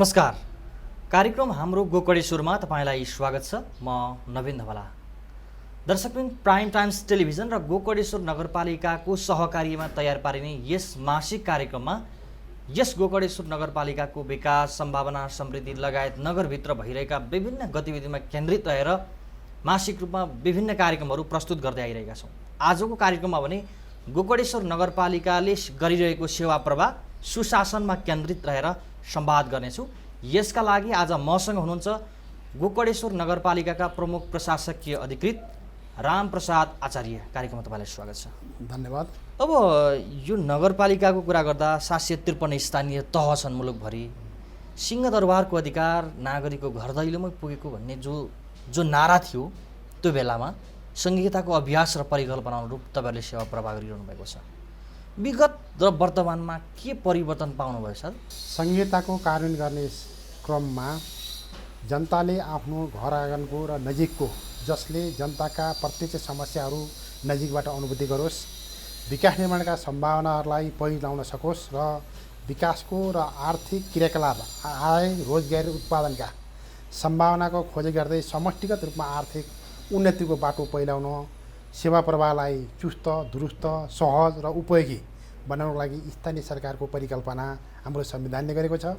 नमस्कार। कार्यक्रम हाम्रो गोकर्णेश्वरमा तपाईलाई स्वागत छ। म नवीन धवला। दर्शकवृन्द, प्राइम टाइम्स टेलिभिजन र गोकर्णेश्वर नगरपालिकाको सहकार्यमा तयार पारिने यस मासिक कार्यक्रममा यस गोकर्णेश्वर नगरपालिकाको विकास, सम्भावना, समृद्धि लगायत नगरभित्र भइरहेका विभिन्न गतिविधिमा केन्द्रित रहेर मासिक रूपमा विभिन्न कार्यक्रमहरू प्रस्तुत गर्दै आइरहेका छौँ। आजको कार्यक्रममा भने गोकर्णेश्वर नगरपालिकाले गरिरहेको सेवा प्रवाह, सुशासनमा केन्द्रित रहेर संवाद गर्नेछु। यसका लागि आज मसँग हुनुहुन्छ गोकर्णेश्वर नगरपालिकाका प्रमुख प्रशासकीय अधिकृत रामप्रसाद आचार्य। कार्यक्रममा तपाईँलाई स्वागत छ। धन्यवाद। अब यो नगरपालिकाको कुरा गर्दा 753 स्थानीय तह छन् मुलुकभरि। सिंहदरबारको अधिकार नागरिकको घर दैलोमै पुगेको भन्ने जो नारा थियो त्यो बेलामा संहिताको अभ्यास र परिकल्पना अनुरूप तपाईँहरूले सेवा प्रवाह गरिरहनु भएको छ। विगत र वर्तमानमा के परिवर्तन पाउनुभयो सर? संहिताको कार्यान्वयन गर्ने क्रममा जनताले आफ्नो घर आँगनको र नजिकको, जसले जनताका प्रत्यक्ष समस्याहरू नजिकबाट अनुभूति गरोस्, विकास निर्माणका सम्भावनाहरूलाई पहिलो ल्याउन सकोस् र विकासको र आर्थिक क्रियाकलाप, आय, रोजगारी उत्पादनका सम्भावनाको खोजी गर्दै समष्टिगत रूपमा आर्थिक उन्नतिको बाटो पहिलाउन, सेवा प्रवाहलाई चुस्त, दुरुस्त, सहज र उपयोगी बनाउनको लागि स्थानीय सरकारको परिकल्पना हाम्रो संविधानले गरेको छ।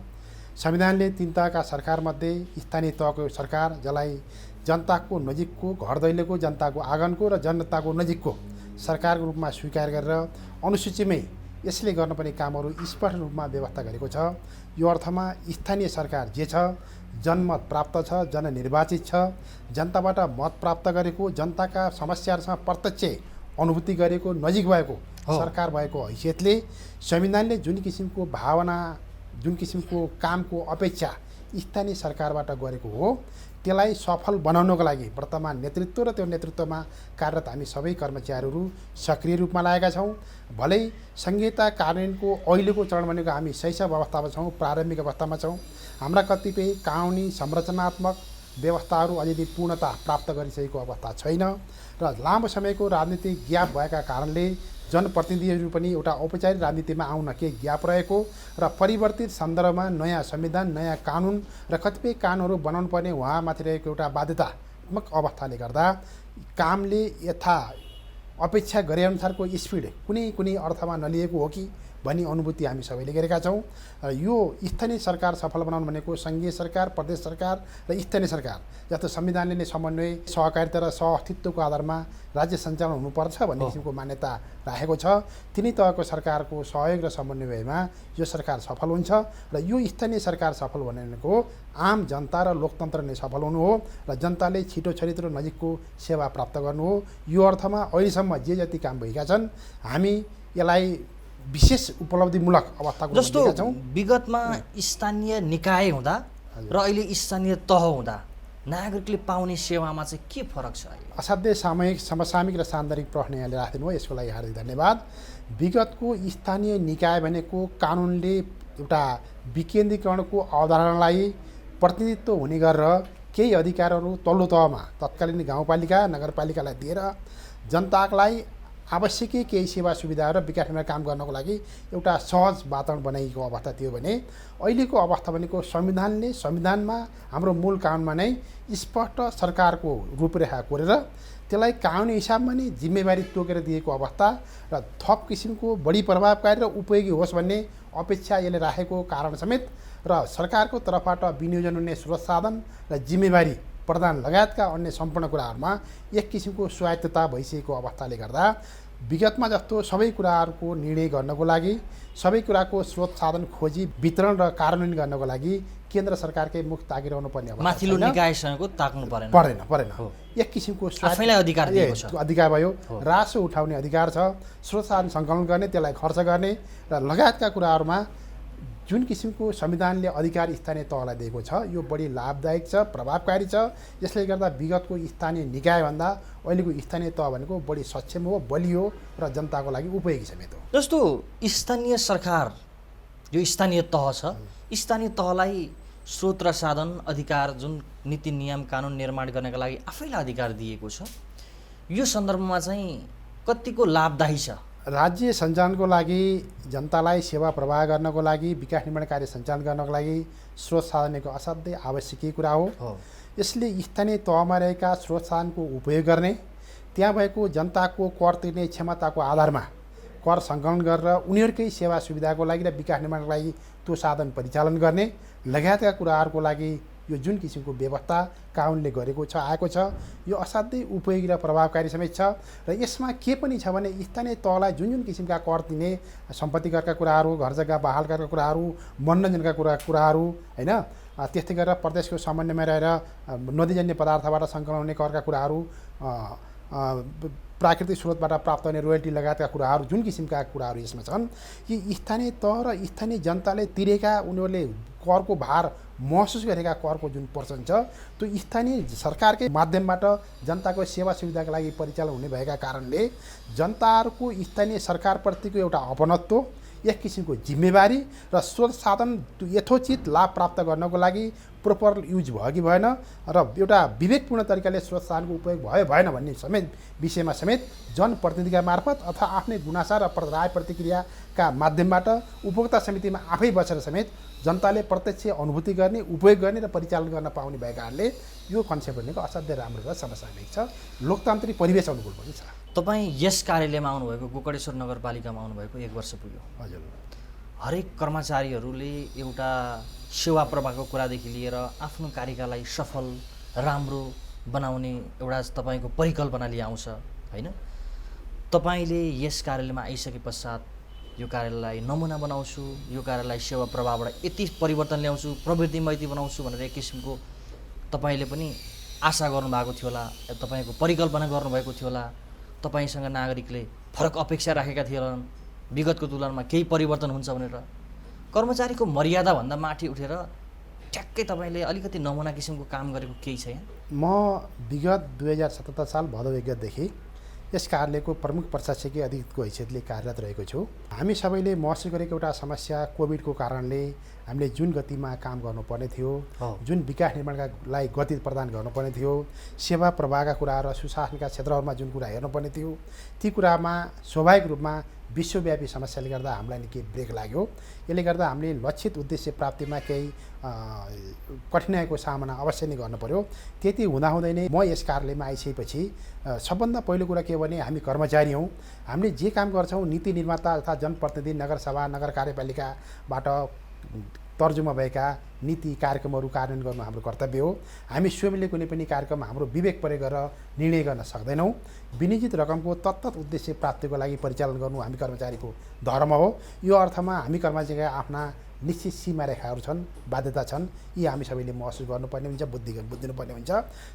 संविधानले 3 तहका सरकारमध्ये स्थानीय तहको सरकार, जसलाई जनताको नजिकको, घर दैलोको, जनताको आँगनको र जनताको नजिकको सरकारको रूपमा स्वीकार गरेर अनुसूचीमै यसले गर्नुपर्ने कामहरू स्पष्ट रूपमा व्यवस्था गरेको छ। यो अर्थमा स्थानीय सरकार जे छ, जनमत प्राप्त छ, जननिर्वाचित छ, जनताबाट मत प्राप्त गरेको, जनताका समस्याहरूसँग प्रत्यक्ष अनुभूति गरेको, नजिक भएको सरकार भएको हैसियतले संविधानले जुन किसिमको भावना, जुन किसिमको कामको अपेक्षा स्थानीय सरकारबाट गरेको हो, त्यसलाई सफल बनाउनको लागि वर्तमान नेतृत्व र त्यो नेतृत्वमा कार्यरत हामी सबै कर्मचारीहरू सक्रिय रूपमा लागेका छौँ। भलै संहिता कार्यान्वयनको अहिलेको चरण भनेको हामी शैशव अवस्थामा छौँ, प्रारम्भिक अवस्थामा छौँ। हाम्रा कतिपय कानुनी संरचनात्मक व्यवस्थाहरू अझै पूर्णता प्राप्त गरिसकेको अवस्था छैन र लामो समयको राजनीतिक ग्याप भएका कारणले जनप्रतिनिधिहरू पनि एउटा औपचारिक राजनीतिमा आउन केही ग्याप रहेको र परिवर्तित सन्दर्भमा नयाँ संविधान, नयाँ कानुन र कतिपय कानुनहरू बनाउनु पर्ने उहाँमाथि रहेको एउटा बाध्यतात्मक अवस्थाले गर्दा कामले यथा अपेक्षा गरेअनुसारको स्पिड कुनै अर्थमा नलिएको हो कि भन्ने अनुभूति हामी सबैले गरेका छौँ। र यो स्थानीय सरकार सफल बनाउनु भनेको सङ्घीय सरकार, प्रदेश सरकार र स्थानीय सरकार जस्तो संविधानले नै समन्वय, सहकारिता र सहअस्तित्वको आधारमा राज्य सञ्चालन हुनुपर्छ भन्ने किसिमको मान्यता राखेको छ। तिनै तहको सरकारको सहयोग र समन्वयमा यो सरकार सफल हुन्छ र यो स्थानीय सरकार सफल भनेको आम जनता र लोकतन्त्र नै सफल हुनु हो र जनताले छिटो छरितो नजिकको सेवा प्राप्त गर्नु हो। यो अर्थमा अहिलेसम्म जे जति काम भएका छन् हामी यसलाई विशेष उपलब्धिमूलक अवस्थाको जस्तो विगतमा स्थानीय निकाय हुँदा र अहिले स्थानीय तह हुँदा नागरिकले पाउने सेवामा चाहिँ के फरक छ? असाध्यै समसामयिक र सान्दर्भिक प्रश्न यहाँले राखिदिनु हो, यसको लागि हार्दिक धन्यवाद। विगतको स्थानीय निकाय भनेको कानुनले एउटा विकेन्द्रीकरणको अवधारणालाई प्रतिनिधित्व हुने गरेर केही अधिकारहरू तल्लो तहमा तत्कालीन गाउँपालिका, नगरपालिकालाई दिएर जनतालाई आवश्यक केही सेवा सुविधाहरू र विकास निर्माण काम गर्नको लागि एउटा सहज वातावरण बनाइएको अवस्था थियो भने अहिलेको अवस्था भनेको संविधानमा हाम्रो मूल कानुनमा नै स्पष्ट सरकारको रूपरेखा कोरेर त्यसलाई कानुनी हिसाबमा नै जिम्मेवारी तोकेर दिएको अवस्था र थप किसिमको बढी प्रभावकारी र उपयोगी होस् भन्ने अपेक्षा यसले राखेको कारण समेत र सरकारको तर्फबाट विनियोजन हुने स्रोत साधन र जिम्मेवारी प्रदान लगायतका अन्य सम्पूर्ण कुराहरूमा एक किसिमको स्वायत्तता भइसकेको अवस्थाले गर्दा विगतमा जस्तो सबै कुराहरूको निर्णय गर्नको लागि, सबै कुराको स्रोत साधन खोजी, वितरण र कार्यान्वयन गर्नको लागि केन्द्र सरकारकै मुख ताकिरहनु पर्ने अवस्था माथिल्लो निकायसँगको ताक्नु परेन। एक किसिमको आफैलाई अधिकार दिएको छ, अधिकार भयो, रासो उठाउने अधिकार छ, स्रोत साधन सङ्कलन गर्ने, त्यसलाई खर्च गर्ने र लगायतका कुराहरूमा जुन किसिमको संविधानले अधिकार स्थानीय तहलाई दिएको छ यो बढी लाभदायक छ, प्रभावकारी छ। यसले गर्दा विगतको स्थानीय निकायभन्दा अहिलेको स्थानीय तह भनेको बढी सक्षम हो, बलियो र जनताको लागि उपयोगी समेत हो। जस्तो स्थानीय सरकार, यो स्थानीय तह छ, स्थानीय तहलाई स्रोत र साधन, अधिकार, जुन नीति नियम कानुन निर्माण गर्नका लागि आफैलाई अधिकार दिएको छ, यो सन्दर्भमा चाहिँ कतिको लाभदायी छ? राज्य सञ्चालनको लागि जनतालाई सेवा प्रवाह गर्नको लागि विकास निर्माण कार्य सञ्चालन गर्नको लागि स्रोत साधनको असाध्यै आवश्यक कुरा हो। यसले स्थानीय तहमा रहेका स्रोत साधनको उपयोग गर्ने, त्यहाँ भएको जनताको कर तिर्ने क्षमताको आधारमा कर सङ्कलन गरेर उनीहरूकै सेवा सुविधाको लागि र विकास निर्माणको लागि त्यो साधन परिचालन गर्ने लगायतका कुराहरूको लागि यो जुन किसिमको व्यवस्था कानुनले गरेको छ आएको छ यो असाध्यै उपयोगी र प्रभावकारी समेत छ। र यसमा के पनि छ भने स्थानीय तहलाई जुन जुन किसिमका कर दिने सम्पत्ति करका कुराहरू, घर जग्गा बहाल गरेका कुराहरू, मनोरञ्जनका कुराहरू हैन, त्यस्तै गरेर प्रदेशको समन्वयमा रहेर नदीजन्य पदार्थबाट सङ्कलन हुने करका कुराहरू, प्राकृतिक स्रोतबाट प्राप्त हुने रोयल्टी लगायतका कुराहरू जुन किसिमका कुराहरू यसमा छन्, यी स्थानीय तह र स्थानीय जनताले तिरेका उनीहरूले करको भार महसुस गरेका करको जुन पर्सन छ त्यो स्थानीय सरकारकै माध्यमबाट जनताको सेवा सुविधाको लागि परिचालन हुने भएका कारणले जनताहरूको स्थानीय सरकारप्रतिको एउटा अपनत्व, एक किसिमको जिम्मेवारी र स्रोत साधन यथोचित लाभ प्राप्त गर्नको लागि प्रोपर युज भयो कि भएन र एउटा विवेकपूर्ण तरिकाले स्रोत साधनको उपयोग भयो भएन भन्ने समेत विषयमा समेत जनप्रतिनिधिका मार्फत अथवा आफ्नै गुनासा र राय प्रतिक्रियाका माध्यमबाट उपभोक्ता समितिमा आफै बसेर समेत जनताले प्रत्यक्ष अनुभूति गर्ने, उपयोग गर्ने र परिचालन गर्न पाउने भएका कारणले यो कन्सेप्ट भनेको असाध्यै राम्रो र समसामयिक छ, लोकतान्त्रिक परिवेश अनुकूल पनि छ। तपाईँ यस कार्यालयमा आउनुभएको, गोकर्णेश्वर नगरपालिकामा आउनुभएको 1 वर्ष पुग्यो। हजुर। हरेक कर्मचारीहरूले एउटा सेवा प्रवाहको कुरादेखि लिएर आफ्नो कार्यकाललाई सफल राम्रो बनाउने एउटा तपाईँको परिकल्पना लिएर आउँछ होइन। तपाईँले यस कार्यालयमा आइसके पश्चात यो कार्यालयलाई नमुना बनाउँछु, यो कार्यालयलाई सेवा प्रवाहबाट यति परिवर्तन ल्याउँछु, प्रवृत्तिमैती बनाउँछु भनेर एक किसिमको तपाईँले पनि आशा गर्नुभएको थियो होला, तपाईँको परिकल्पना गर्नुभएको थियो होला, तपाईँसँग नागरिकले फरक अपेक्षा राखेका थिए होलान्, विगतको तुलनामा केही परिवर्तन हुन्छ भनेर कर्मचारीको मर्यादाभन्दा माथि उठेर ठ्याक्कै तपाईँले अलिकति नमुना किसिमको काम गरेको केही छ यहाँ? म विगत 2077 साल भदौ 1 गतेदेखि यस कार्यालयको प्रमुख प्रशासकीय अधिकृतको हैसियतले कार्यरत रहेको छु। हामी सबैले महसुस गरेको एउटा समस्या कोभिडको कारणले हामीले जुन गतिमा काम गर्नुपर्ने थियो, जुन विकास निर्माणलाई गति प्रदान गर्नुपर्ने थियो, सेवा प्रवाहका कुराहरू र सुशासनका क्षेत्रहरूमा जुन कुरा हेर्नुपर्ने थियो, ती कुरामा स्वाभाविक रूपमा विश्वव्यापी समस्याले गर्दा हामीलाई निकै ब्रेक लाग्यो। यसले गर्दा हामीले लक्षित उद्देश्य प्राप्तिमा केही कठिनाइको सामना अवश्य नै गर्नु पर्यो। त्यति हुँदाहुँदै नै म यस कार्यालयमा आइसकेपछि सबभन्दा पहिलो कुरा के भने हामी कर्मचारी हौँ, हामीले जे काम गर्छौँ नीति निर्माता तथा जनप्रतिनिधि, नगरसभा, नगर कार्यपालिकाबाट तर्जुमा भएका नीति कार्यक्रमहरू कार्यान्वयन गर्नु हाम्रो कर्तव्य हो। हामी स्वयंले कुनै पनि कार्यक्रम हाम्रो विवेक प्रयोग गरेर निर्णय गर्न सक्दैनौँ। विनियोजित रकमको तत्त उद्देश्य प्राप्तिको लागि परिचालन गर्नु हामी कर्मचारीको धर्म हो। यो अर्थमा हामी कर्मचारीका आफ्ना निश्चित सीमा रेखाहरू छन्, बाध्यता छन्, यी हामी सबैले महसुस गर्नुपर्ने हुन्छ, बुझ्दिनुपर्ने हुन्छ।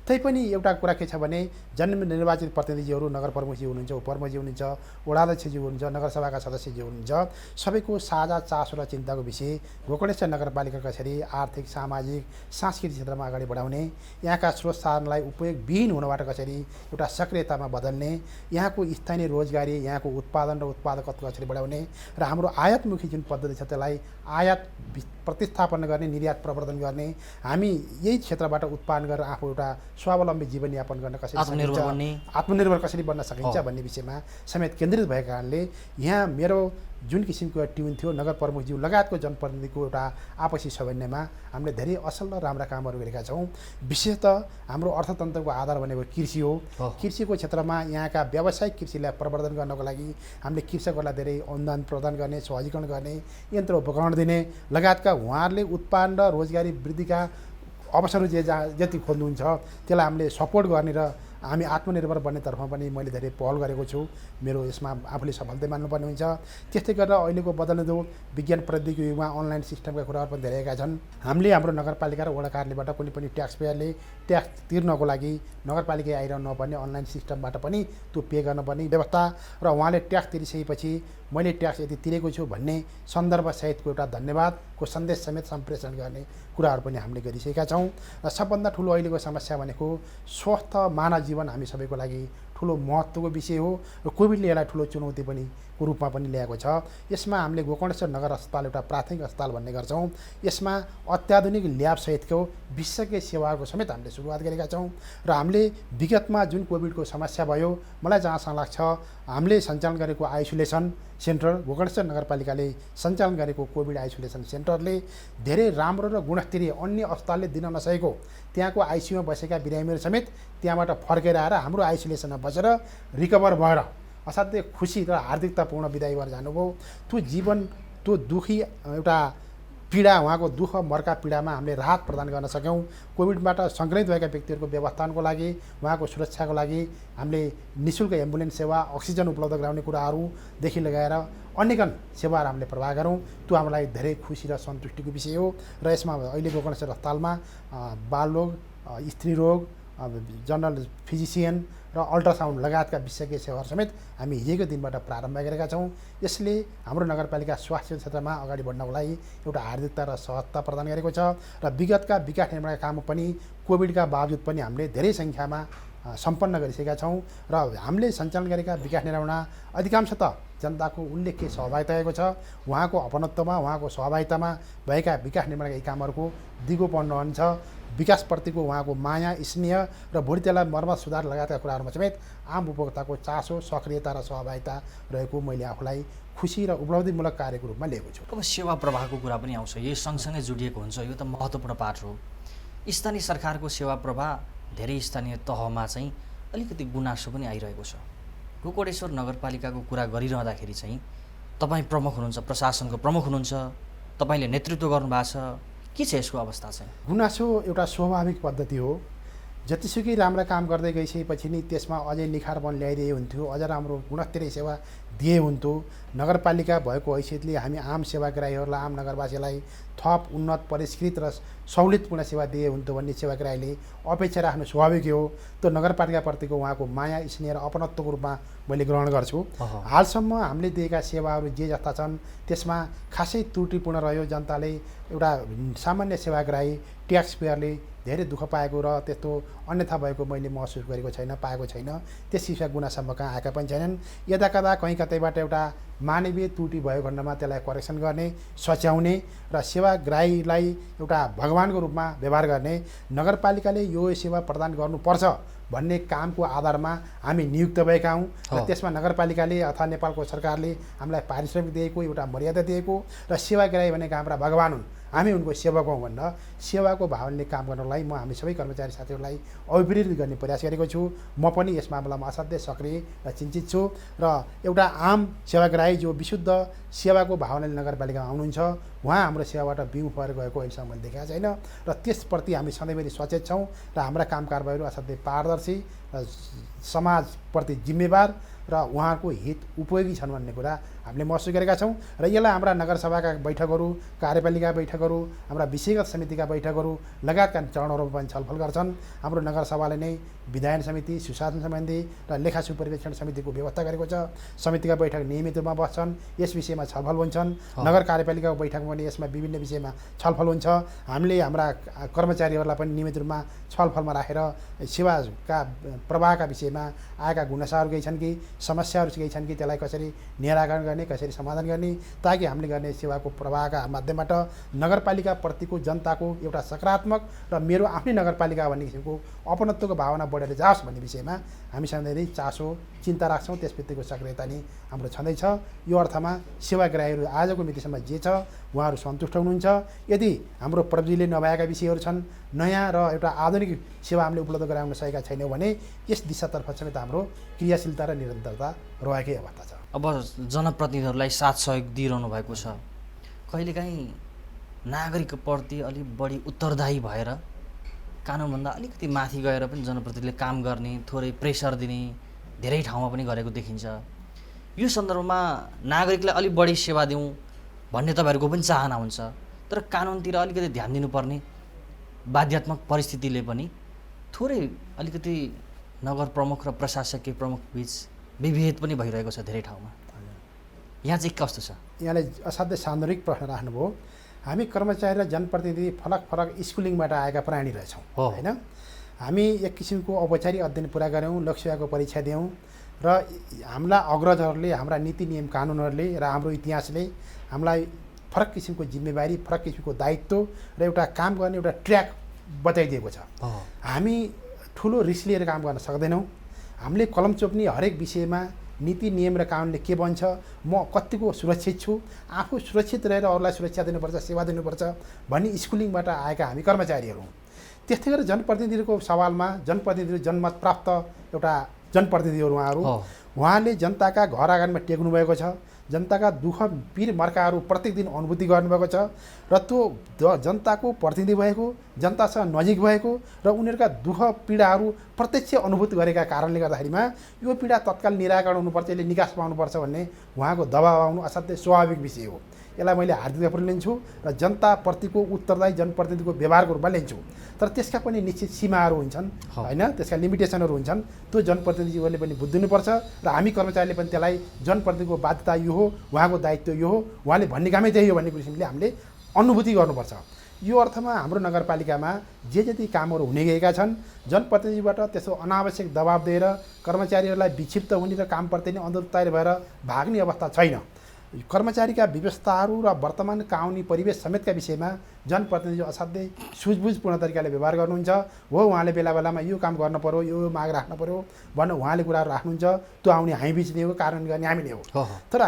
तैपनि एउटा कुरा के छ भने जननिर्वाचित प्रतिनिधिहरू, नगर प्रमुखजी हुनुहुन्छ, उपप्रमुखजी हुनुहुन्छ, वडाध्यक्षजी हुनुहुन्छ, नगरसभाका सदस्यजी हुनुहुन्छ, सबैको साझा चासो र चिन्ताको विषय गोकर्णेश्वर नगरपालिका कसरी आर्थिक, सामाजिक, सांस्कृतिक क्षेत्रमा अगाडि बढाउने, यहाँका स्रोत साधनलाई उपयोगविहीन हुनबाट कसरी एउटा सक्रियतामा बदल्ने, यहाँको स्थानीय रोजगारी, यहाँको उत्पादन र उत्पादकत्व कसरी बढाउने र हाम्रो आयातमुखी जुन पद्धति छ त्यसलाई आयात प्रतिस्थापन गर्ने, निर्यात प्रवर्धन गर्ने, हामी यही क्षेत्रबाट उत्पादन गरेर आफू एउटा स्वावलम्बी जीवनयापन गर्न कसरी आत्मनिर्भर कसरी बन्न सकिन्छ भन्ने विषयमा समेत केन्द्रित भएको कारणले यहाँ मेरो जुन किसिमको ट्युन थियो नगर प्रमुखज्यू लगायतको जनप्रतिनिधिको एउटा आपसी समन्वयमा हामीले धेरै असल र राम्रा कामहरू गरेका छौँ। विशेषतः हाम्रो अर्थतन्त्रको आधार भनेको कृषि हो। कृषिको क्षेत्रमा यहाँका व्यावसायिक कृषिलाई प्रवर्धन गर्नको लागि हामीले कृषकहरूलाई धेरै अनुदान प्रदान गर्ने, सहजीकरण गर्ने, यन्त्र उपकरण दिने लगायतका उहाँहरूले उत्पादन र रोजगारी वृद्धिका अवसरहरू जति खोज्नुहुन्छ त्यसलाई हामीले सपोर्ट गर्ने र हामी आत्मनिर्भर बन्नेतर्फ पनि मैले धेरै पहल गरेको छु। मेरो यसमा आफूले सफलता मान्नुपर्ने हुन्छ। त्यस्तै गरेर अहिलेको बदलिँदो विज्ञान प्रविधिको युगमा अनलाइन सिस्टमका कुराहरू पनि धेरैका छन्। हामीले हाम्रो नगरपालिका र वडा कार्यालयबाट कुनै पनि ट्याक्स पेयरले ट्याक्स तिर्नको लागि नगरपालिका आइरहनु नपर्ने अनलाइन सिस्टमबाट पनि त्यो पे गर्नुपर्ने व्यवस्था र उहाँले ट्याक्स तिरिसकेपछि मैले ट्याक्स यति तिरेको छु भन्ने सन्दर्भसहितको एउटा धन्यवादको सन्देश समेत सम्प्रेषण गर्ने कुराहरू पनि हामीले गरिसकेका छौँ। र सबभन्दा ठुलो अहिलेको समस्या भनेको स्वस्थ मानव जीवन हामी सबैको लागि ठुलो महत्त्वको विषय हो र कोभिडले यसलाई ठुलो चुनौती पनि को रूपमा पनि ल्याएको छ। यसमा हामीले गोकर्णेश्वर नगर अस्पताल एउटा प्राथमिक अस्पताल भन्ने गर्छौँ। यसमा अत्याधुनिक ल्याबसहितको विशेषज्ञ सेवाहरूको समेत हामीले सुरुवात गरेका छौँ र हामीले विगतमा जुन कोभिडको समस्या भयो, मलाई जहाँसम्म लाग्छ हामीले सञ्चालन गरेको आइसोलेसन सेन्टर, गोकर्णेश्वर नगरपालिकाले सञ्चालन गरेको कोभिड आइसोलेसन सेन्टरले धेरै राम्रो र गुणस्तरीय अन्य अस्पतालले दिन नसकेको त्यहाँको आइसियुमा बसेका बिरामीहरू समेत त्यहाँबाट फर्केर आएर हाम्रो आइसोलेसनमा बसेर रिकभर भएर असाध्यै खुसी र हार्दिकतापूर्ण बिदाई भएर जानुभयो। त्यो जीवन, त्यो दुःखी एउटा पीडा, उहाँको दुःख मर्का पीडामा हामीले राहत प्रदान गर्न सक्यौँ। कोभिडबाट सङ्क्रमित भएका व्यक्तिहरूको व्यवस्थापनको लागि, उहाँको सुरक्षाको लागि हामीले निःशुल्क एम्बुलेन्स सेवा, अक्सिजन उपलब्ध गराउने कुराहरूदेखि लगाएर अनेकन सेवाहरू हामीले प्रवाह गरौँ। त्यो हाम्रो लागि धेरै खुसी र सन्तुष्टिको विषय हो। र यसमा अहिले गोकर्णेश्वर अस्पतालमा बालरोग, स्त्रीरोग, जनरल फिजिसियन र अल्ट्रासाउन्ड लगायतका विशेषज्ञ सेवाहरू समेत हामी हिजोको दिनबाट प्रारम्भ गरेका छौँ। यसले हाम्रो नगरपालिका स्वास्थ्य क्षेत्रमा अगाडि बढ्नको लागि एउटा हार्दिकता र सहजता प्रदान गरेको छ र विगतका विकास निर्माणका काम पनि कोभिडका बावजुद पनि हामीले धेरै सङ्ख्यामा सम्पन्न गरिसकेका छौँ र हामीले सञ्चालन गरेका विकास निर्माणमा अधिकांशतः जनताको उल्लेख्य सहभागिता रहेको छ। उहाँको अपनत्वमा, उहाँको सहभागितामा भएका विकास निर्माणका यी कामहरूको दिगोपन रहन्छ। विकासप्रतिको उहाँको माया, स्नेह र भोलि त्यसलाई मर्मत सुधार लगायतका कुराहरूमा समेत आम उपभोक्ताको चासो, सक्रियता र सहभागिता रहेको मैले आफूलाई खुसी र उपलब्धिमूलक कार्यको रूपमा लिएको छु। अब सेवा प्रवाहको कुरा पनि आउँछ, यही सँगसँगै जोडिएको हुन्छ। यो त महत्त्वपूर्ण पाठ हो। स्थानीय सरकारको सेवा प्रवाह धेरै स्थानीय तहमा चाहिँ अलिकति गुनासो पनि आइरहेको छ। गोकर्णेश्वर नगरपालिकाको कुरा गरिरहँदाखेरि चाहिँ तपाईँ प्रमुख हुनुहुन्छ, प्रशासनको प्रमुख हुनुहुन्छ, तपाईँले नेतृत्व गर्नुभएको छ, के छ यसको अवस्था चाहिँ? गुनासो एउटा स्वाभाविक पद्धति हो। जतिसुकै राम्रा काम गर्दै गइसकेपछि नि त्यसमा अझै निखारपन ल्याइदिए हुन्थ्यो, अझ राम्रो गुणस्तरीय सेवा दिए हुन्थ्यो। नगरपालिका भएको हैसियतले हामी आम सेवाग्राहीहरूलाई, आम नगरवासीलाई थप उन्नत, परिष्कृत र सहुलियतपूर्ण सेवा दिए हुन्थ्यो भन्ने सेवाग्राहीले अपेक्षा राख्नु स्वाभाविक हो। त्यो नगरपालिकाप्रतिको उहाँको माया, स्नेह र अपनत्वको रूपमा मैले ग्रहण गर्छु। हालसम्म हामीले दिएका सेवाहरू जे जस्ता छन् त्यसमा खासै त्रुटिपूर्ण रह्यो। जनताले, एउटा सामान्य सेवाग्राही, ट्याक्स पेयरले धेरै दुःख पाएको र त्यस्तो अन्यथा भएको मैले महसुस गरेको छैन, पाएको छैन। त्यस किसिमका गुनासम्म कहाँ आएका पनि छैनन्। यदाकदा कहीँ कतैबाट एउटा मानवीय त्रुटि भयो खण्डमा त्यसलाई करेक्सन गर्ने, सच्याउने र सेवाग्राहीलाई एउटा भगवानको रूपमा व्यवहार गर्ने, नगरपालिकाले यो सेवा प्रदान गर्नुपर्छ भन्ने कामको आधारमा हामी नियुक्त भएका हौँ र त्यसमा नगरपालिकाले अथवा नेपालको सरकारले हामीलाई पारिश्रमिक दिएको, एउटा मर्यादा दिएको र सेवाग्राही भनेका हाम्रा भगवान हुन्, हामी उनको सेवक हौँ भनेर सेवाको भावनाले काम गर्नलाई म हामी सबै कर्मचारी साथीहरूलाई अभिप्रेरित गर्ने प्रयास गरेको छु। म पनि यस मामलामा असाध्यै सक्रिय र चिन्तित छु र एउटा आम सेवाग्राही जो विशुद्ध सेवाको भावनाले नगरपालिकामा आउनुहुन्छ, उहाँ हाम्रो सेवाबाट विमुख भएर गएको अहिलेसम्म मैले देखेको छैन र त्यसप्रति हामी सधैँभरि सचेत छौँ र हाम्रा काम कारबाहीहरू असाध्यै पारदर्शी र समाजप्रति जिम्मेवार र उहाँहरूको हित उपयोगी छन् भन्ने कुरा हामीले महसुस गरेका छौँ र यसलाई हाम्रा नगरसभाका बैठकहरू, कार्यपालिका बैठकहरू, हाम्रा विषयगत समितिका बैठकहरू लगायतका चरणहरूमा पनि छलफल गर्छन्। हाम्रो नगरसभाले नै विधायन समिति, सुशासन सम्बन्धी र लेखा सुपरिवेक्षण समितिको व्यवस्था गरेको छ। समितिका बैठक नियमित रूपमा बस्छन्, यस विषयमा छलफल हुन्छन्। नगर कार्यपालिकाको बैठकमा पनि यसमा विभिन्न विषयमा छलफल हुन्छ। हामीले हाम्रा कर्मचारीहरूलाई पनि नियमित रूपमा छलफलमा राखेर सेवाका प्रवाहका विषयमा आएका गुनासाहरू केही छन् कि, समस्याहरू केही छन् कि, त्यसलाई कसरी निराकरण गर्ने, कसरी समाधान गर्ने, ताकि हामीले गर्ने सेवाको प्रवाहका माध्यमबाट नगरपालिकाप्रतिको जनताको एउटा सकारात्मक र मेरो आफ्नै नगरपालिका भन्ने किसिमको अपनत्वको भावना बढेर जाओस् भन्ने विषयमा हामी सधैँ चासो, चिन्ता राख्छौँ। त्यसप्रतिको सक्रियता नै हाम्रो छँदैछ। यो अर्थमा सेवाग्राहीहरू आजको मितिसम्म जे छ उहाँहरू सन्तुष्ट हुनुहुन्छ। यदि हाम्रो प्रविधिले नभएका विषयहरू छन्, नयाँ र एउटा आधुनिक सेवा हामीले उपलब्ध गराउन सकेका छैनौँ भने यस दिशातर्फ समेत हाम्रो क्रियाशीलता र निरन्तरता रहेकै अवस्था छ। अब जनप्रतिनिधिहरूलाई साथ सहयोग दिइरहनु भएको छ, कहिलेकाहीँ नागरिकप्रति अलिक बढी उत्तरदायी भएर कानुनभन्दा अलिकति माथि गएर पनि जनप्रतिनिधिले काम गर्ने, थोरै प्रेसर दिने धेरै ठाउँमा पनि गरेको देखिन्छ। यो सन्दर्भमा नागरिकलाई अलिक बढी सेवा दिउँ भन्ने तपाईँहरूको पनि चाहना हुन्छ, तर कानुनतिर अलिकति ध्यान दिनुपर्ने बाध्यात्मक परिस्थितिले पनि थोरै अलिकति नगर प्रमुख र प्रशासकीय प्रमुख बिच विभेद पनि भइरहेको छ धेरै ठाउँमा। यहाँ चाहिँ कस्तो छ? यहाँले असाध्यै सान्दर्भिक प्रश्न राख्नुभयो। हामी कर्मचारी र जनप्रतिनिधि फरक फरक स्कुलिङबाट आएका प्राणी रहेछौँ, होइन? हामी एक किसिमको औपचारिक अध्ययन पुरा गऱ्यौँ, लोकसेवाको परीक्षा दियौँ र हाम्रा अग्रजहरूले हाम्रा नीति नियम कानुनहरूले र हाम्रो इतिहासले हामीलाई फरक किसिमको जिम्मेवारी फरक किसिमको दायित्व र एउटा काम गर्ने एउटा ट्र्याक बताइदिएको छ। हामी ठुलो रिस लिएर काम गर्न सक्दैनौँ। हामीले कलम चोप्ने हरेक विषयमा नीति नियम र कानुनले के भन्छ, म कतिको सुरक्षित छु, आफू सुरक्षित रहेर अरूलाई सुरक्षा दिनुपर्छ, सेवा दिनुपर्छ भन्ने स्कुलिङबाट आएका हामी कर्मचारीहरू हौँ। त्यस्तै गरेर जनप्रतिनिधिहरूको सवालमा जनप्रतिनिधि जनमत प्राप्त एउटा जनप्रतिनिधिहरू उहाँले जनताका घर आँगनमा टेक्नु भएको छ, जनताका दुःख पीर मर्काहरू प्रत्येक दिन अनुभूति गर्नुभएको छ र त्यो जनताको प्रतिनिधि भएको, जनतासँग नजिक भएको र उनीहरूका दुःख पीडाहरू प्रत्यक्ष अनुभूति गरेका कारणले गर्दाखेरिमा यो पीडा तत्काल निराकरण हुनुपर्छ, यसले निकास पाउनुपर्छ भन्ने उहाँको दबाब आउनु असाध्यै स्वाभाविक विषय हो। यसलाई मैले हार्दिकतापूर्वक लिन्छु र जनताप्रतिको उत्तरदायी जनप्रतिनिधिको व्यवहारको रूपमा लिन्छु। तर त्यसका पनि निश्चित सीमाहरू हुन्छन् होइन, त्यसका लिमिटेसनहरू हुन्छन्। त्यो जनप्रतिनिधिहरूले पनि बुझ्दिनुपर्छ र हामी कर्मचारीले पनि त्यसलाई जनप्रतिनिधिको बाध्यता यो हो, उहाँको दायित्व यो हो, उहाँले भन्ने कामै त्यही हो भन्ने किसिमले हामीले अनुभूति गर्नुपर्छ। यो अर्थमा हाम्रो नगरपालिकामा जे जति कामहरू हुने गएका छन्, जनप्रतिनिधिबाट त्यसो अनावश्यक दबाब दिएर कर्मचारीहरूलाई विक्षिप्त हुने र कामप्रति नै अनुत्तर भएर भाग्ने अवस्था छैन। कर्मचारीका व्यवस्थाहरू र वर्तमान कानुनी परिवेश समेतका विषयमा जनप्रतिनिधि असाध्यै सुझबुझपूर्ण तरिकाले व्यवहार गर्नुहुन्छ। हो, उहाँले बेला बेलामा यो काम गर्न पर्यो, यो माग राख्न पर्यो भन्ने उहाँले कुराहरू राख्नुहुन्छ। त्यो आउने हामी बिच नै हो, कार्यान्वयन गर्ने हामी नै हो। तर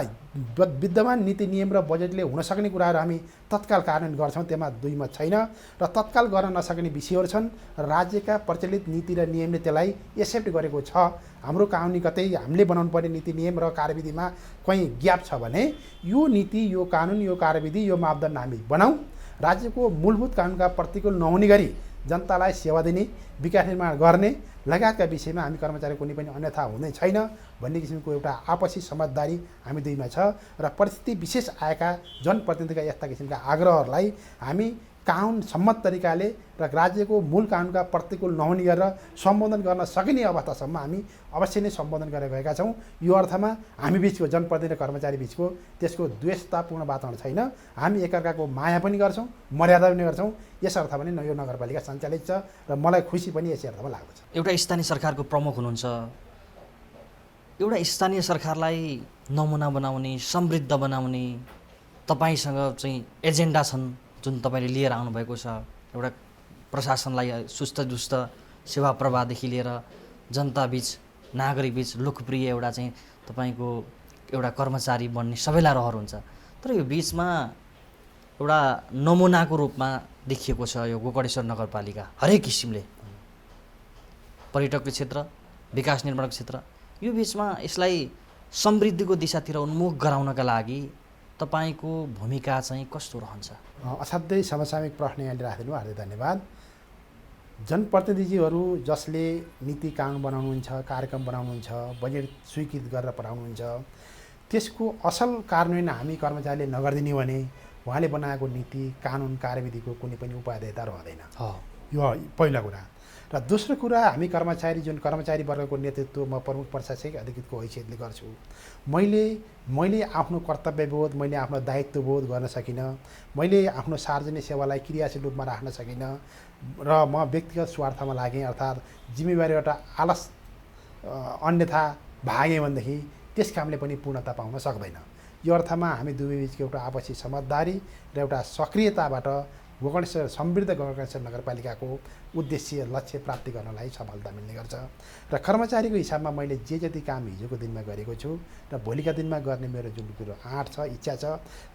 विद्यमान नीति नियम र बजेटले हुन सक्ने कुराहरू हामी तत्काल कार्यान्वयन गर्छौँ, त्यसमा दुई मत छैन। र तत्काल गर्न नसक्ने विषयहरू छन्, राज्यका प्रचलित नीति र नियमले त्यसलाई एक्सेप्ट गरेको छ। हाम्रो कानुनी कतै हामीले बनाउनु पर्ने नीति नियम र कार्यविधिमा कहीँ ग्याप छ भने यो नीति, यो कानुन, यो कार्यविधि, यो मापदण्ड हामी बनाऊँ। राज्यको मूलभूत कानुनका प्रतिकूल नहुने गरी जनतालाई सेवा दिने, विकास निर्माण गर्ने लगायतका विषयमा हामी कर्मचारी कुनै पनि अन्यथा हुँदै छैन भन्ने किसिमको एउटा आपसी समझदारी हामी दुईमा छ। र परिस्थिति विशेष आएका जनप्रतिनिधिका यस्ता किसिमका आग्रहहरूलाई हामी कानुन सम्मत तरिकाले र राज्यको मूल कानुनका प्रतिकूल नहुने गरेर सम्बोधन गर्न सकिने अवस्थासम्म हामी अवश्य नै सम्बोधन गरेर गएका छौँ। यो अर्थमा हामी बिचको जनप्रतिनिधि र कर्मचारी बिचको त्यसको द्वेषतापूर्ण वातावरण छैन। हामी एकअर्काको माया पनि गर्छौँ, मर्यादा पनि गर्छौँ। यस अर्थमा नै यो नगरपालिका सञ्चालित छ र मलाई खुसी पनि यसै अर्थमा लाग्दछ। एउटा स्थानीय सरकारको प्रमुख हुनुहुन्छ, एउटा स्थानीय सरकारलाई नमुना बनाउने, समृद्ध बनाउने तपाईँसँग चाहिँ एजेन्डा छन् जुन तपाईँले लिएर आउनुभएको छ। एउटा प्रशासनलाई सुस्त सेवा प्रवाहदेखि लिएर जनताबीच, नागरिकबीच लोकप्रिय एउटा चाहिँ तपाईँको एउटा कर्मचारी बन्ने सबैलाई रहर हुन्छ। तर यो बिचमा एउटा नमुनाको रूपमा देखिएको छ यो गोकर्णेश्वर नगरपालिका हरेक किसिमले, पर्यटकको क्षेत्र, विकास निर्माणको क्षेत्र। यो बिचमा यसलाई समृद्धिको दिशातिर उन्मुख गराउनका लागि तपाईँको भूमिका चाहिँ कस्तो रहन्छ? असाध्यै समसामयिक प्रश्न यहाँले राखिदिनु, हार्दिक धन्यवाद। जनप्रतिनिधिहरू जसले नीति कानुन बनाउनुहुन्छ, कार्यक्रम बनाउनुहुन्छ, बजेट स्वीकृत गरेर पठाउनुहुन्छ, त्यसको असल कार्यान्वयन हामी कर्मचारीले नगरिदिने भने उहाँले बनाएको नीति कानुन कार्यविधिको कुनै पनि उपादेयता रहँदैन। यो पहिला कुरा। र दोस्रो कुरा, हामी कर्मचारी जुन कर्मचारी वर्गको नेतृत्व म प्रमुख प्रशासक अधिकृतको हैसियतले गर्छु। मैले आफ्नो कर्तव्यबोध, मैले आफ्नो दायित्वबोध गर्न सकिनँ, मैले आफ्नो सार्वजनिक सेवालाई क्रियाशील रूपमा राख्न सकिनँ र म व्यक्तिगत स्वार्थमा लागेँ, अर्थात् जिम्मेवारीबाट आलस अन्यथा भागेँ भनेदेखि त्यस कामले पनि पूर्णता पाउन सक्दैन। यो अर्थमा हामी दुवै बिचको एउटा आपसी समझदारी र एउटा सक्रियताबाट गोकर्णेश्वर समृद्ध गोकर्णेश्वर नगरपालिकाको उद्देश्य लक्ष्य प्राप्ति गर्नलाई सफलता मिल्ने गर्छ। र कर्मचारीको हिसाबमा मैले जे जति काम हिजोको दिनमा गरेको छु र भोलिका दिनमा गर्ने मेरो जुन कुरो आँट छ, इच्छा छ,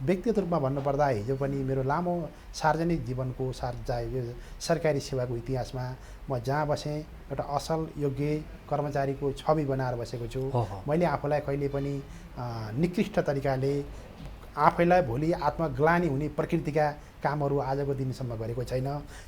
व्यक्तिगत रूपमा भन्नुपर्दा हिजो पनि मेरो लामो सार्वजनिक जीवनको सरकारी सेवाको इतिहासमा म जहाँ बसेँ एउटा असल योग्य कर्मचारीको छवि बनाएर बसेको छु। मैले आफूलाई कहिले पनि निकृष्ट तरिकाले आफैलाई भोलि आत्मग्लानि हुने प्रकृतिका कामहरू आजको दिनसम्म गरेको छैन।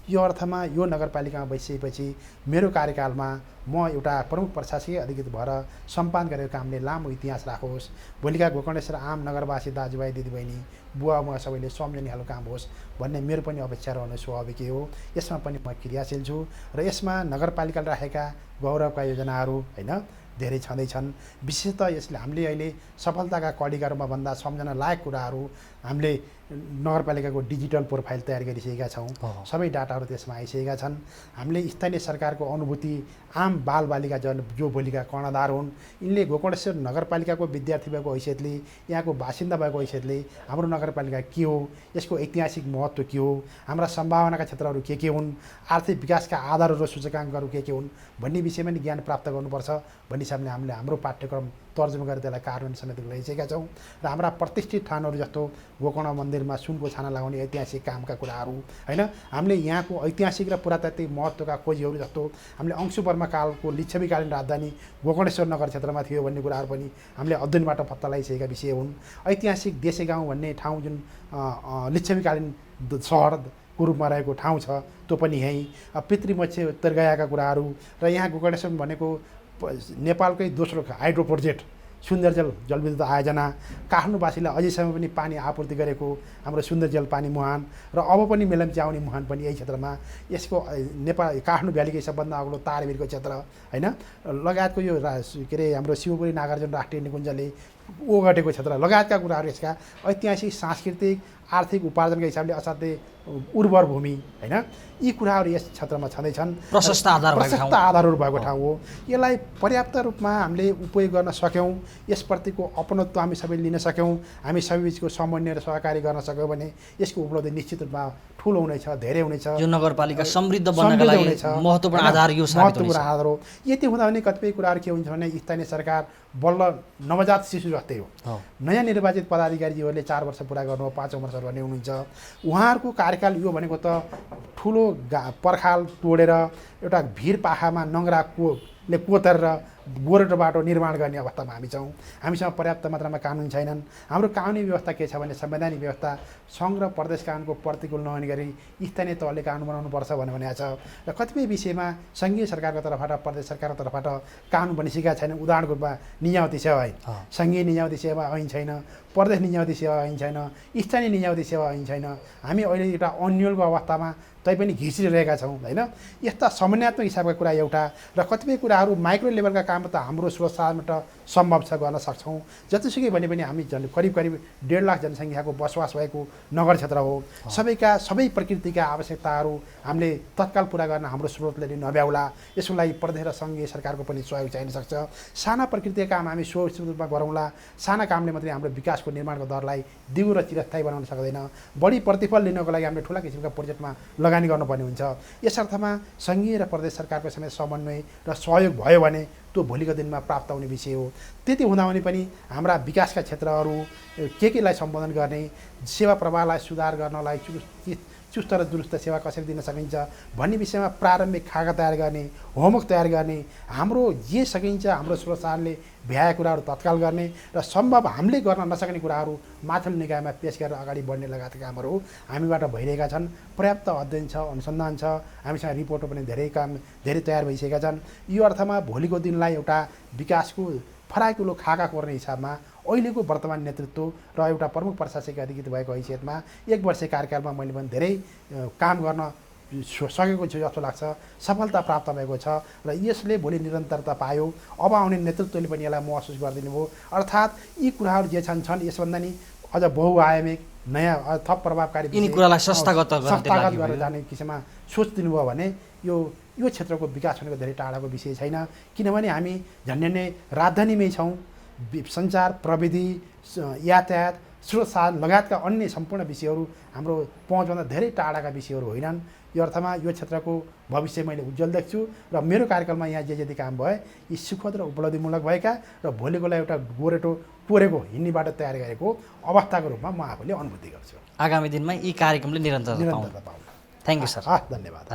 यो अर्थमा यो नगरपालिकामा बसिसकेपछि मेरो कार्यकालमा म एउटा प्रमुख प्रशासकीय अधिकृत भएर सम्पादन गरेको कामले लामो इतिहास राखोस्, भोलिका गोकर्णेश्वर आम नगरवासी दाजुभाइ दिदीबहिनी बुवा म सबैले सम्झने खालको काम होस् भन्ने मेरो पनि अपेक्षा रहने स्वाभाविकै हो। यसमा पनि म क्रियाशील छु र यसमा नगरपालिकाले राखेका गौरवका योजनाहरू होइन धेरै छँदैछन्। विशेषतः यसले हामीले अहिले सफलताका कडिका रूपमा भन्दा सम्झना लायक कुराहरू हामीले नगरपालिकाको डिजिटल प्रोफाइल तयार गरिसकेका छौँ। सबै डाटाहरू त्यसमा आइसकेका छन्। हामीले स्थानीय सरकारको अनुभूति आम बालबालिका जो भोलिका कर्णधार हुन्, यिनले गोकर्णेश्वर नगरपालिकाको विद्यार्थी भएको हैसियतले, यहाँको बासिन्दा भएको हैसियतले हाम्रो नगरपालिका के हो, यसको ऐतिहासिक महत्त्व के हो, हाम्रा सम्भावनाका क्षेत्रहरू के हुन्, आर्थिक विकासका आधारहरू र सूचकाङ्कहरू के हुन् भन्ने विषयमा नि ज्ञान प्राप्त गर्नुपर्छ भन्ने हिसाबले हामीले हाम्रो पाठ्यक्रम तर्जुमा गरेर त्यसलाई कार्यान्वयन समेत ल्याइसकेका छौँ। र हाम्रा प्रतिष्ठित ठाउँहरू जस्तो गोकर्ण मन्दिरमा सुनको छाना लगाउने ऐतिहासिक कामका कुराहरू होइन, हामीले यहाँको ऐतिहासिक र पुरातात्विक महत्त्वका खोजीहरू जस्तो हामीले अंशुवर्मा कालको लिच्छवीकालीन राजधानी गोकर्णेश्वर नगर क्षेत्रमा थियो भन्ने कुराहरू पनि हामीले अध्ययनबाट पत्ता लगाइसकेका विषय हुन्। ऐतिहासिक देशे गाउँ भन्ने ठाउँ जुन लिच्छवीकालीन सहरको रूपमा रहेको ठाउँ छ त्यो पनि यहीँ। पितृमत्स्य उत्तरगयाका कुराहरू र यहाँ गोकर्णेश्वर भनेको नेपालकै दोस्रो हाइड्रो प्रोजेक्ट सुन्दरजल जलविद्युत आयोजना, काठमाडौँवासीलाई अझैसम्म पनि पानी आपूर्ति गरेको हाम्रो सुन्दरजल पानी मुहान र अब पनि मेलम्ची आउने मुहान पनि यही क्षेत्रमा। यसको नेपाल काठमाडौँ भ्यालीकै सबभन्दा अग्लो तारबिरको क्षेत्र होइन, लगायतको यो के अरे हाम्रो शिवपुरी नागार्जुन राष्ट्रिय निकुञ्जले ओगटेको क्षेत्र लगायतका कुराहरू यसका ऐतिहासिक सांस्कृतिक आर्थिक उपार्जनका हिसाबले असाध्यै उर्वर भूमि होइन, यी कुराहरू यस क्षेत्रमा छँदैछन्। प्रशस्त आधारहरू भएको ठाउँ हो। यसलाई पर्याप्त रूपमा हामीले उपयोग गर्न सक्यौँ, यसप्रतिको अपनत्व हामी सबैले लिन सक्यौँ, हामी सबैबिचको समन्वय र सहकारी गर्न सक्यौँ भने यसको उपलब्धि निश्चित रूपमा ठुलो हुनेछ, धेरै हुनेछ। यो नगरपालिका समृद्ध बन्नका लागि महत्त्वपूर्ण आधार यो महत्त्वपूर्ण आधार हो। यति हुँदा भने कतिपय कुराहरू के हुन्छ भने स्थानीय सरकार बल्ल नवजात शिशु जस्तै हो। नयाँ निर्वाचित पदाधिकारीजीहरूले 4 वर्ष पुरा गर्नु, 5औँ वर्ष गर्ने हुनुहुन्छ। उहाँहरूको कार्यकाल यो भनेको त ठुलो पर्खाल तोडेर एउटा भिर पाखामा नङ्ग्राले कोतेर गोरेटो बाटो निर्माण गर्ने अवस्थामा हामी छौँ। हामीसँग पर्याप्त मात्रामा कानुन छैनन्। हाम्रो कानुनी व्यवस्था के छ भने संवैधानिक व्यवस्था सङ्घ र प्रदेश कानुनको प्रतिकूल नहुने गरी स्थानीय तहले कानुन बनाउनुपर्छ भनेको छ। र कतिपय विषयमा सङ्घीय सरकारको तर्फबाट प्रदेश सरकारको तर्फबाट कानुन बनिसकेका छैन। उदाहरणको रूपमा निजामती सेवा ऐन, सङ्घीय निजामती सेवा ऐन छैन, प्रदेश निजामती सेवा ऐन छैन, स्थानीय निजामती सेवा ऐन छैन। हामी अहिले एउटा अन्यलको अवस्थामा तैपनि घिसिरहेका छौँ होइन। यस्ता समन्वयात्मक हिसाबका कुरा एउटा र कतिपय कुराहरू माइक्रो लेभलका काम त हाम्रो स्रोत साधनबाट सम्भव छ, गर्न सक्छौँ। जतिसुकै भने पनि हामी करिब 1.5 लाख जनसङ्ख्याको बसोबास भएको नगर क्षेत्र हो। सबै प्रकृतिका आवश्यकताहरू हामीले तत्काल पुरा गर्न हाम्रो स्रोतले नभ्याउला। यसको लागि प्रदेश र सङ्घीय सरकारको पनि सहयोग चाहिन सक्छ। साना प्रकृतिका काम हामी सुरक्षित रूपमा गरौँला। साना कामले मात्रै हाम्रो विकासको निर्माणको दरलाई दिगो र चिरस्थायी बनाउन सक्दैन। बढी प्रतिफल लिनको लागि हामीले ठुला किसिमका प्रोजेक्टमा लगानी गर्नुपर्ने हुन्छ। यस अर्थमा सङ्घीय र प्रदेश सरकारको समेत समन्वय र सहयोग भयो भने त्यो भोलिको दिनमा प्राप्त हुने विषय हो। त्यति हुँदा पनि हाम्रा विकासका क्षेत्रहरू केलाई सम्बोधन गर्ने, सेवा प्रवाहलाई सुधार गर्नलाई चुस्त र दुरुस्त सेवा कसरी दिन सकिन्छ भन्ने विषयमा प्रारम्भिक खाका तयार गर्ने, होमवर्क तयार गर्ने, हाम्रो जे सकिन्छ हाम्रो स्रोत साधनले भ्याएका कुराहरू तत्काल गर्ने र सम्भव हामीले गर्न नसक्ने कुराहरू माथिल्लो निकायमा पेश गरेर अगाडि बढ्ने लगायतका कामहरू हामीबाट भइरहेका छन्। पर्याप्त अध्ययन छ, अनुसन्धान छ, हामीसँग रिपोर्टहरू पनि धेरै तयार भइसकेका छन्। यो अर्थमा भोलिको दिनलाई एउटा विकासको फराकिलो खाका कोर्ने हिसाबमा अहिलेको वर्तमान नेतृत्व र एउटा प्रमुख प्रशासकीय अधिकृत भएको हैसियतमा 1 वर्ष कार्यकालमा मैले पनि धेरै काम गर्न सकेको छु जस्तो लाग्छ। सफलता प्राप्त भएको छ र यसले भोलि निरन्तरता पायो। अब आउने नेतृत्वले पनि यसलाई महसुस गरिदिनु भयो। अर्थात् यी कुराहरू जे छन् यसभन्दा नि अझ बहुआयामिक नयाँ थप प्रभावकारी यिनी कुरालाई संस्थागत गरेर जाने किसिममा सोच दिनुभयो भने यो क्षेत्रको विकास भनेको धेरै टाढाको विषय छैन। किनभने हामी झन्डै राजधानीमै छौँ। सञ्चार प्रविधि, यातायात, स्रोत साधन लगायतका अन्य सम्पूर्ण विषयहरू हाम्रो पहुँचभन्दा धेरै टाढाका विषयहरू होइनन्। यो अर्थमा यो क्षेत्रको भविष्य मैले उज्जवल देख्छु र मेरो कार्यकालमा यहाँ जे काम भए यी सुखद र उपलब्धिमूलक भएका र भोलिकोलाई एउटा गोरेटो कोरेको हिँड्नेबाट तयार गरेको अवस्थाको रूपमा म आफूले अनुभूति गर्छु। आगामी दिनमा यी कार्यक्रमले निरन्तरता पाउन्। Thank you sir. धन्यवाद।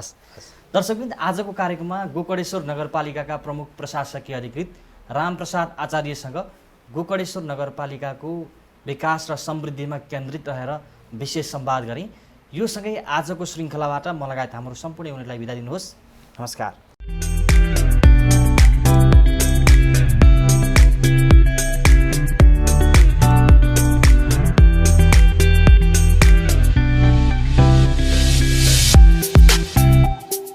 दर्शकवृन्द, आजको कार्यक्रममा गोकर्णेश्वर नगरपालिकाका प्रमुख प्रशासकीय अधिकृत रामप्रसाद आचार्यसँग गोकर्णेश्वर नगरपालिकाको विकास र समृद्धिमा केन्द्रित रहेर विशेष संवाद गरेँ। यो सँगै आजको श्रृङ्खलाबाट म लगायत हाम्रो सम्पूर्ण युनिटलाई बिदा दिनुहोस्। नमस्कार।